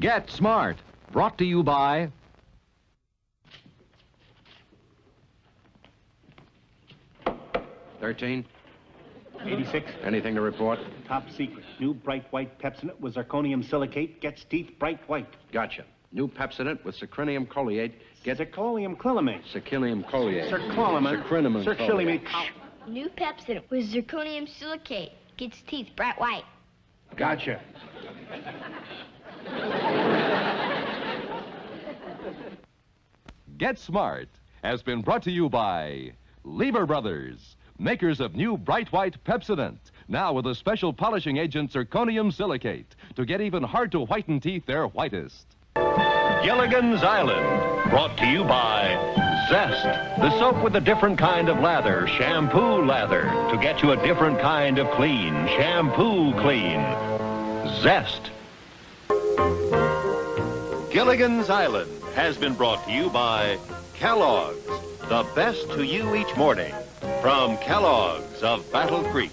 Get Smart, brought to you by... $13. 86. Anything to report? Top secret. New bright white Pepsodent with zirconium silicate gets teeth bright white. Gotcha. New Pepsodent with saccharinium choliate. Get Zirconium clilamate. saccharinium choliate. Circulamin. Saccharinium Circulimate. New Pepsodent with zirconium silicate gets teeth bright white. Gotcha. Get Smart has been brought to you by Lever Brothers, makers of new bright white Pepsodent, now with a special polishing agent zirconium silicate to get even hard-to-whiten teeth their whitest. Gilligan's Island, brought to you by Zest, the soap with a different kind of lather, shampoo lather, to get you a different kind of clean, shampoo clean. Zest. Gilligan's Island has been brought to you by Kellogg's, the best to you each morning, from Kellogg's of Battle Creek.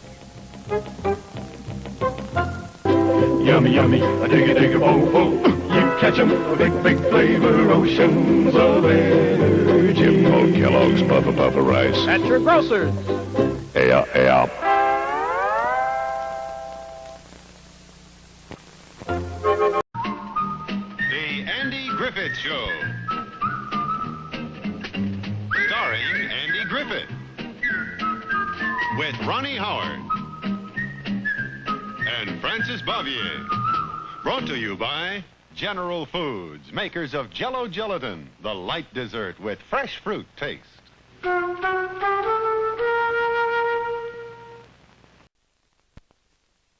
Yummy, yummy, a diggy, diggy, bo, bo. You catch 'em, a big, big flavor, oceans of energy. Jim Kellogg's Puffa Puffa Rice. At your grocer's. Hey, hey, up. The Andy Griffith Show. Starring Andy Griffith. With Ronnie Howard. And Francis Bavier. Brought to you by General Foods, makers of Jell-O Gelatin, the light dessert with fresh fruit taste.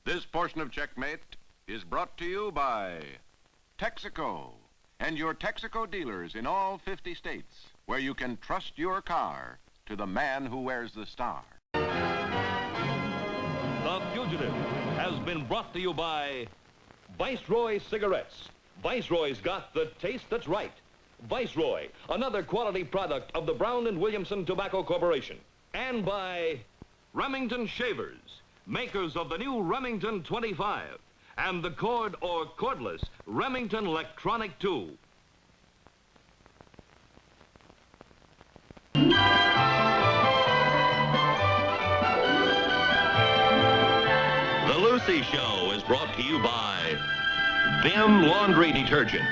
This portion of Checkmate is brought to you by Texaco and your Texaco dealers in all 50 states, where you can trust your car to the man who wears the star. The Fugitive has been brought to you by Viceroy Cigarettes. Viceroy's got the taste that's right. Viceroy, another quality product of the Brown & Williamson Tobacco Corporation. And by Remington Shavers, makers of the new Remington 25 and the cord or cordless Remington Electronic 2. The Lucy Show is brought to you by Vim Laundry Detergent.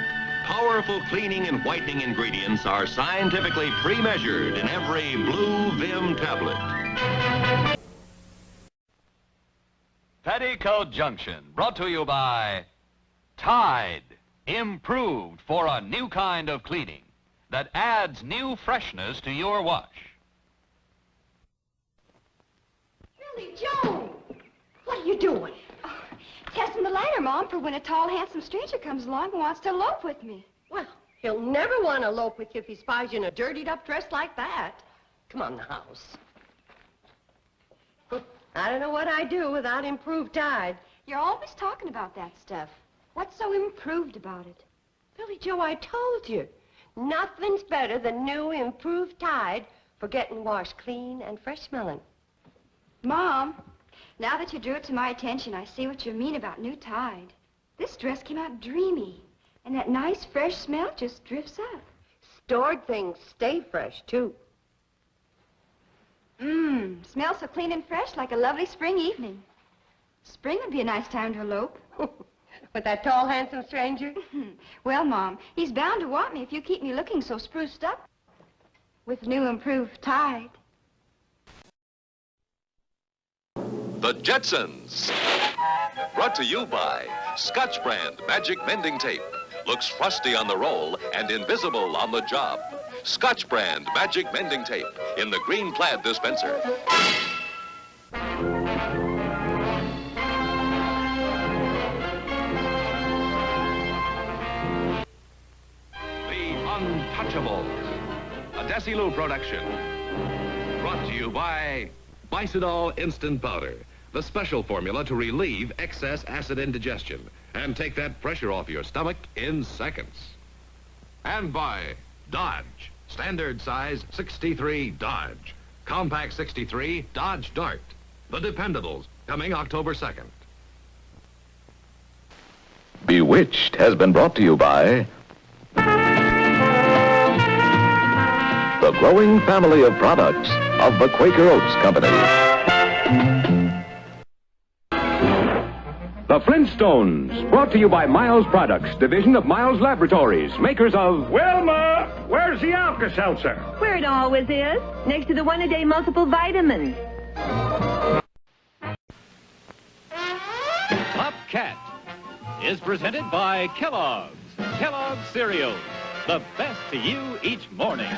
Powerful cleaning and whitening ingredients are scientifically pre-measured in every blue Vim tablet. Petticoat Junction, brought to you by Tide, improved for a new kind of cleaning that adds new freshness to your wash. Billy Joe, what are you doing? Testing the lighter, Mom, for when a tall, handsome stranger comes along and wants to elope with me. Well, he'll never want to elope with you if he spies you in a dirtied-up dress like that. Come on in the house. I don't know what I'd do without improved Tide. You're always talking about that stuff. What's so improved about it? Billy Joe, I told you. Nothing's better than new improved Tide for getting washed clean and fresh-smelling. Mom, now that you drew it to my attention, I see what you mean about new Tide. This dress came out dreamy, and that nice, fresh smell just drifts up. Stored things stay fresh, too. Smells so clean and fresh like a lovely spring evening. Spring would be a nice time to elope. With that tall, handsome stranger? Well, Mom, he's bound to want me if you keep me looking so spruced up with new improved Tide. The Jetsons. Brought to you by Scotch Brand Magic Mending Tape. Looks frosty on the roll and invisible on the job. Scotch Brand Magic Mending Tape in the green plaid dispenser. The Untouchables, a Desilu production. Brought to you by Bicidol Instant Powder, the special formula to relieve excess acid indigestion and take that pressure off your stomach in seconds. And by Dodge, standard size 63 Dodge, compact 63 Dodge Dart, the Dependables, coming October 2nd. Bewitched has been brought to you by the growing family of products of the Quaker Oats Company. The Flintstones, brought to you by Miles Products, division of Miles Laboratories, makers of... Wilma, where's the Alka-Seltzer? Where it always is, next to the one-a-day multiple vitamins. Top Cat is presented by Kellogg's. Kellogg's Cereal, the best to you each morning.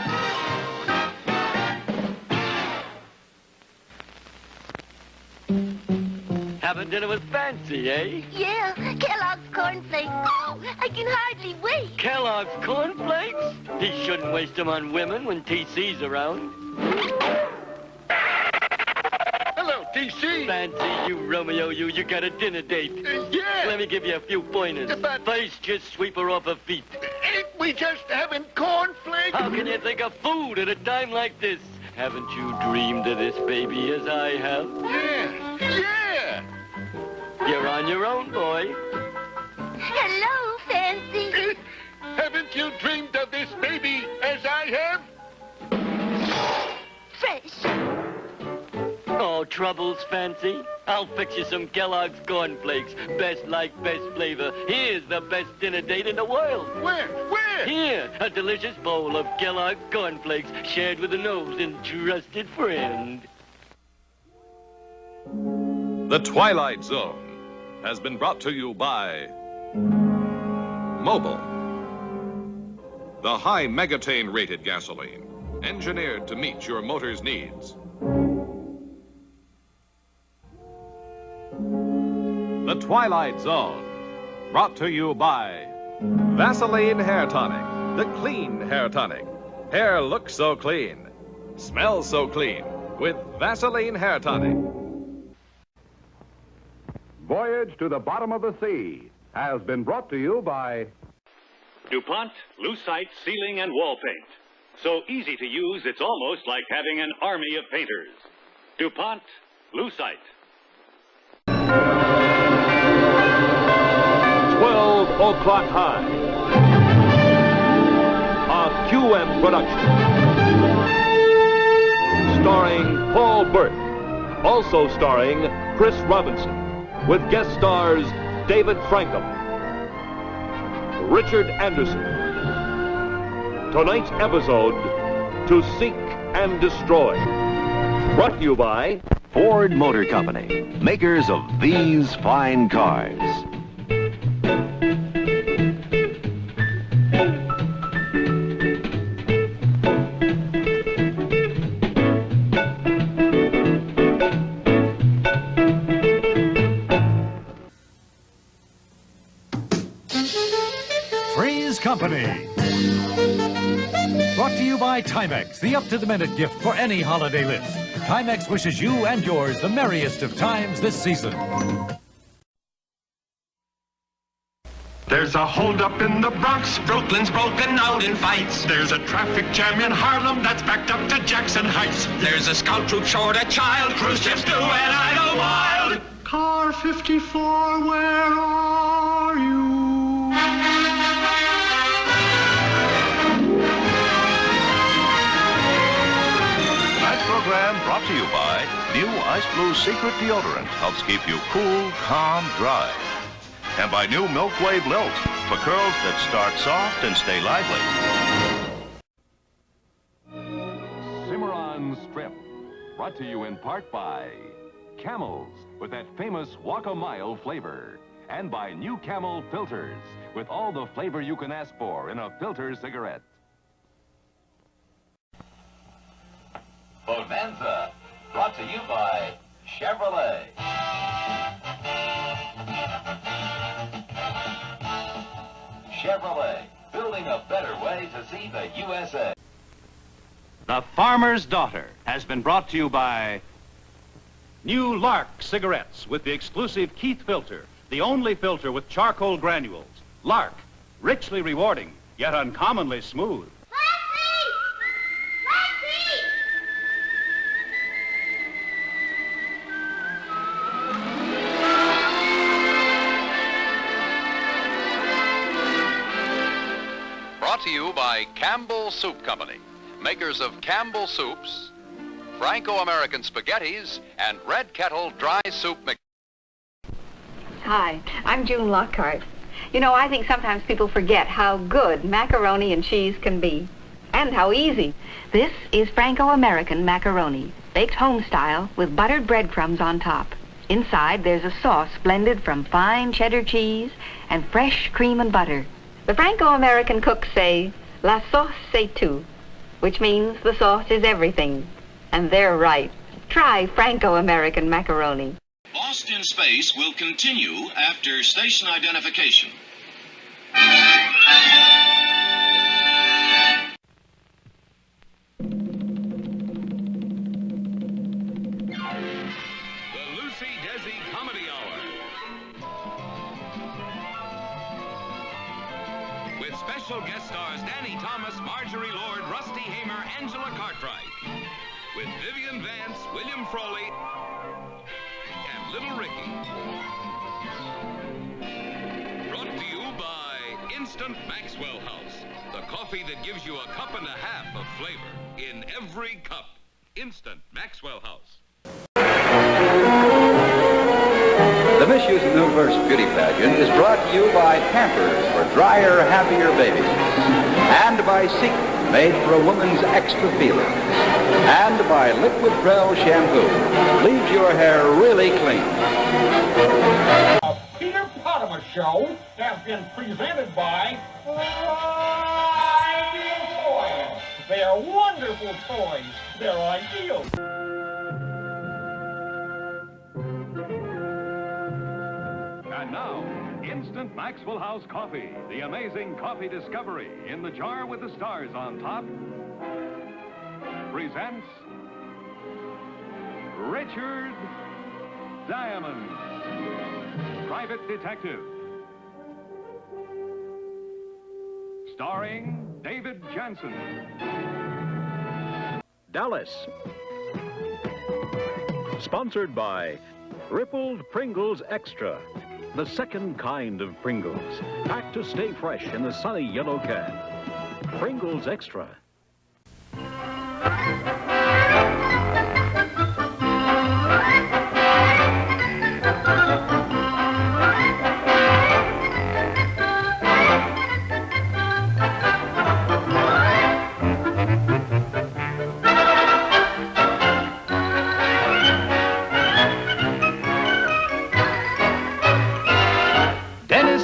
Having dinner with Fancy, eh? Yeah, Kellogg's cornflakes. Oh, I can hardly wait. Kellogg's cornflakes? He shouldn't waste them on women when TC's around. Hello, TC. Fancy, you Romeo, you got a dinner date. Yeah. Let me give you a few pointers. First, just sweep her off her feet. Ain't we just having cornflakes? How can you think of food at a time like this? Haven't you dreamed of this baby as I have? Yeah. You're on your own, boy. Hello, Fancy. Haven't you dreamed of this baby as I have? Fresh. Oh, troubles, Fancy? I'll fix you some Kellogg's cornflakes. Best like, best flavor. Here's the best dinner date in the world. Where? Here, a delicious bowl of Kellogg's cornflakes shared with a nose and trusted friend. The Twilight Zone has been brought to you by Mobil, the high megatane rated gasoline, engineered to meet your motor's needs. The Twilight Zone, brought to you by Vaseline Hair Tonic, the clean hair tonic. Hair looks so clean, smells so clean with Vaseline Hair Tonic. Voyage to the Bottom of the Sea has been brought to you by DuPont Lucite Ceiling and Wall Paint. So easy to use, it's almost like having an army of painters. DuPont Lucite. 12 o'clock high. A QM production. Starring Paul Burt. Also starring Chris Robinson. With guest stars David Frankham, Richard Anderson. Tonight's episode, To Seek and Destroy. Brought to you by Ford Motor Company, makers of these fine cars. Company. Brought to you by Timex, the up-to-the-minute gift for any holiday list. Timex wishes you and yours the merriest of times this season. There's a holdup in the Bronx. Brooklyn's broken out in fights. There's a traffic jam in Harlem that's backed up to Jackson Heights. There's a scout troop short a child. Cruise ships do and idle wild. Car 54, where are you? Program brought to you by new Ice Blue Secret Deodorant. Helps keep you cool, calm, dry. And by new Milk Wave Lilt for curls that start soft and stay lively. Cimarron Strip. Brought to you in part by Camels with that famous Walk a Mile flavor. And by new Camel Filters with all the flavor you can ask for in a filter cigarette. Bonanza, brought to you by Chevrolet. Chevrolet, building a better way to see the USA. The Farmer's Daughter has been brought to you by new Lark cigarettes with the exclusive Keith filter, the only filter with charcoal granules. Lark, richly rewarding, yet uncommonly smooth. Brought to you by Campbell Soup Company, makers of Campbell Soups, Franco-American Spaghettis, and Red Kettle Dry Soup Mix. Hi, I'm June Lockhart. You know, I think sometimes people forget how good macaroni and cheese can be, and how easy. This is Franco-American macaroni, baked home style with buttered breadcrumbs on top. Inside, there's a sauce blended from fine cheddar cheese and fresh cream and butter. The Franco-American cooks say, la sauce c'est tout, which means the sauce is everything. And they're right. Try Franco-American macaroni. Lost in Space will continue after station identification. The Lucy Desi Comedy Hour. With special guest stars Danny Thomas, Marjorie Lord, Rusty Hamer, Angela Cartwright. With Vivian Vance, William Frawley, and Little Ricky. Brought to you by Instant Maxwell House, the coffee that gives you a cup and a half of flavor in every cup. Instant Maxwell House. The Miss Universe Beauty Pageant is brought to you by Pampers for drier, happier babies, and by Secret, made for a woman's extra feelings, and by Liquid Prel Shampoo, leaves your hair really clean. A Peter Potamus Show has been presented by Ideal Toys. They are wonderful toys. They're ideal. And now, Instant Maxwell House Coffee, the amazing coffee discovery in the jar with the stars on top, presents Richard Diamond, Private Detective. Starring David Jansen. Dallas. Sponsored by Rippled Pringles Extra, the second kind of Pringles, packed to stay fresh in the sunny yellow can. Pringles Extra.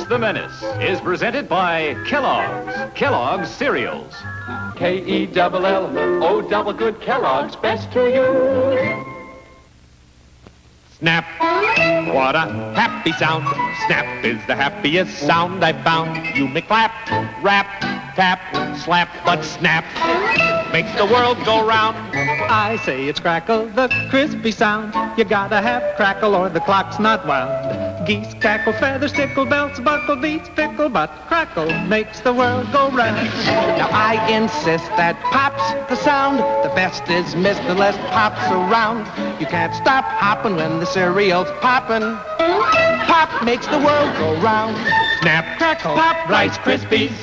The Menace is presented by Kellogg's Cereals. K-E-double-L-O, double good Kellogg's, best to you. Snap. What a happy sound. Snap is the happiest sound I've found. You may clap, rap, tap, slap, but snap makes the world go round. I say it's crackle, the crispy sound. You gotta have crackle or the clock's not wound. Geese cackle, feathers tickle, belts buckle, beats pickle, but crackle makes the world go round. Now I insist that pop's the sound. The best is missed, the less pops around. You can't stop hopping when the cereal's popping. Pop makes the world go round. Snap, crackle, pop, Rice Krispies.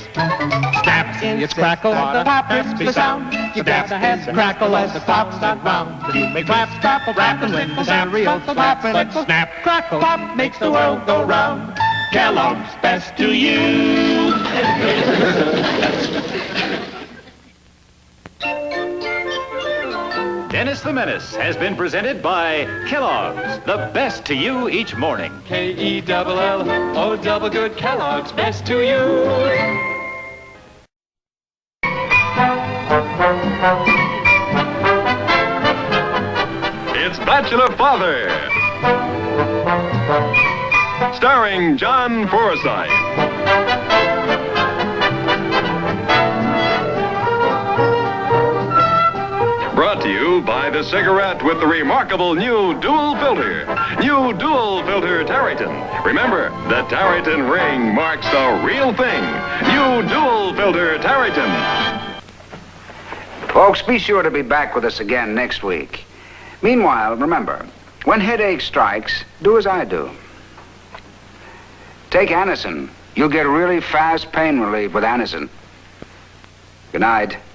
Snap, it's crackle, the pop is the sound. You gotta have crackle as the pop's not round. You may clap, stop, rapping when the cereal's popping. But snap, crackle, pop makes the world go round. Kellogg's best to you. Dennis the Menace has been presented by Kellogg's, the best to you each morning. K-E-double-L-O, double good Kellogg's, best to you. It's Bachelor Father, starring John Forsythe. Brought to you by the cigarette with the remarkable new dual filter. New dual filter Tareyton. Remember, the Tareyton ring marks the real thing. New dual filter Tareyton. Folks, be sure to be back with us again next week. Meanwhile, remember, when headache strikes, do as I do. Take Anacin. You'll get really fast pain relief with Anacin. Good night.